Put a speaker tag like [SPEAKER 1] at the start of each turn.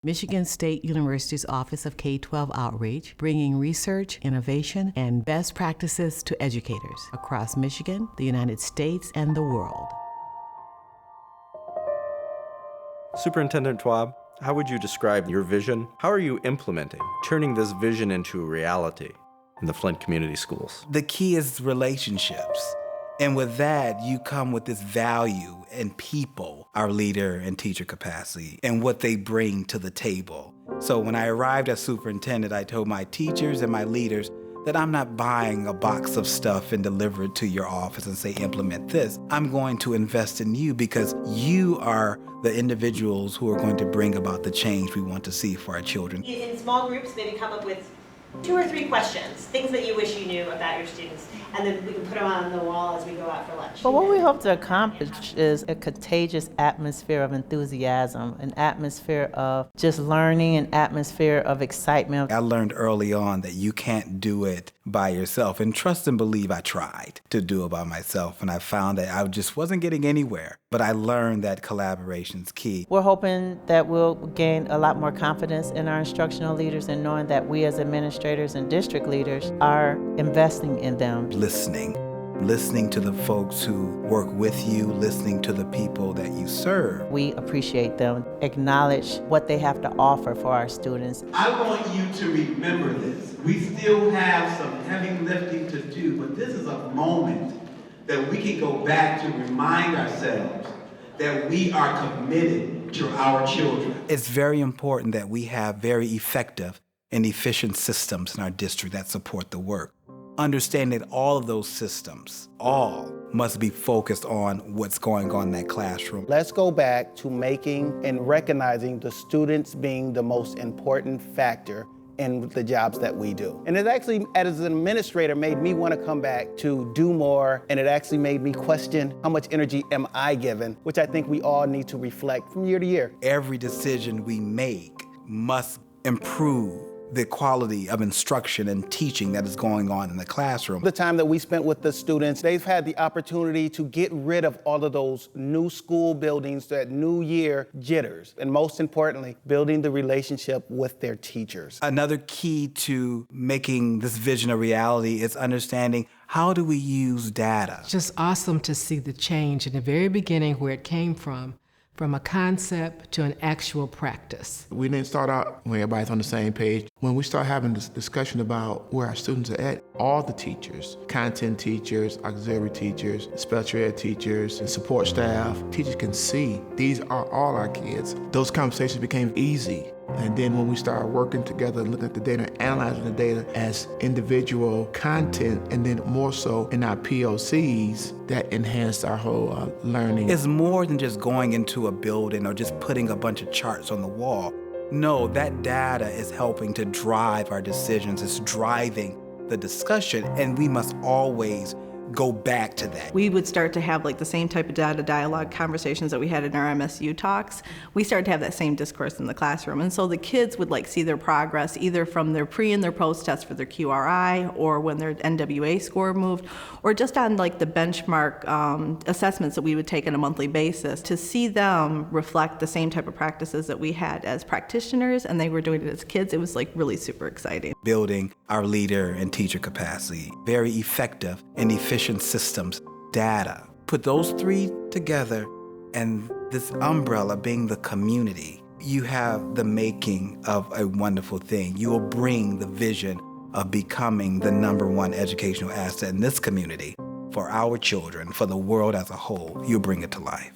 [SPEAKER 1] Michigan State University's Office of K-12 Outreach, bringing research, innovation, and best practices to educators across Michigan, the United States, and the world.
[SPEAKER 2] Superintendent Twab, how would you describe your vision? How are you implementing, turning this vision into a reality in the Flint Community Schools?
[SPEAKER 3] The key is relationships. And with that, you come with this value in people, our leader and teacher capacity, and what they bring to the table. So when I arrived as superintendent, I told my teachers and my leaders that I'm not buying a box of stuff and deliver it to your office and say, implement this. I'm going to invest in you because you are the individuals who are going to bring about the change we want to see for our children.
[SPEAKER 4] In small groups, maybe come up with 2 or 3 questions, things that you wish you knew about your students, and then we can put them on the wall as we go out for lunch.
[SPEAKER 5] But what we hope to accomplish is a contagious atmosphere of enthusiasm, an atmosphere of just learning, an atmosphere of excitement.
[SPEAKER 3] I learned early on that you can't do it by yourself, and trust and believe I tried to do it by myself, and I found that I just wasn't getting anywhere. But I learned that collaboration's key.
[SPEAKER 5] We're hoping that we'll gain a lot more confidence in our instructional leaders and knowing that we as administrators and district leaders are investing in them.
[SPEAKER 3] Listening to the folks who work with you, listening to the people that you serve.
[SPEAKER 5] We appreciate them, acknowledge what they have to offer for our students.
[SPEAKER 6] I want you to remember this. We still have some heavy lifting to do, but this is a moment that we can go back to remind ourselves that we are committed to our children.
[SPEAKER 3] It's very important that we have very effective and efficient systems in our district that support the work. Understand that all of those systems, all must be focused on what's going on in that classroom.
[SPEAKER 7] Let's go back to making and recognizing the students being the most important factor in the jobs that we do. And it actually, as an administrator, made me want to come back to do more, and it actually made me question how much energy am I given, which I think we all need to reflect from year to year.
[SPEAKER 3] Every decision we make must improve the quality of instruction and teaching that is going on in the classroom.
[SPEAKER 7] The time that we spent with the students, they've had the opportunity to get rid of all of those new school buildings, that new year jitters, and most importantly, building the relationship with their teachers.
[SPEAKER 3] Another key to making this vision a reality is understanding how do we use data.
[SPEAKER 8] It's just awesome to see the change in the very beginning where it came from a concept to an actual practice.
[SPEAKER 9] We didn't start out when everybody's on the same page. When we start having this discussion about where our students are at, all the teachers, content teachers, auxiliary teachers, special ed teachers, and support staff, teachers can see these are all our kids. Those conversations became easy. And then when we started working together and looking at the data, and analyzing the data as individual content, and then more so in our POCs, that enhanced our whole learning.
[SPEAKER 3] It's more than just going into a building or just putting a bunch of charts on the wall. No, that data is helping to drive our decisions. It's driving the discussion, and we must always go back to that.
[SPEAKER 10] We would start to have like the same type of data dialogue conversations that we had in our MSU talks. We started to have that same discourse in the classroom. And so the kids would like see their progress either from their pre and their post test for their QRI, or when their NWA score moved, or just on like the benchmark assessments that we would take on a monthly basis, to see them reflect the same type of practices that we had as practitioners and they were doing it as kids. It was like really super exciting.
[SPEAKER 3] Building our leader and teacher capacity, very effective and efficient systems, data. Put those 3 together, and this umbrella being the community, you have the making of a wonderful thing. You will bring the vision of becoming the #1 educational asset in this community for our children, for the world as a whole. You'll bring it to life.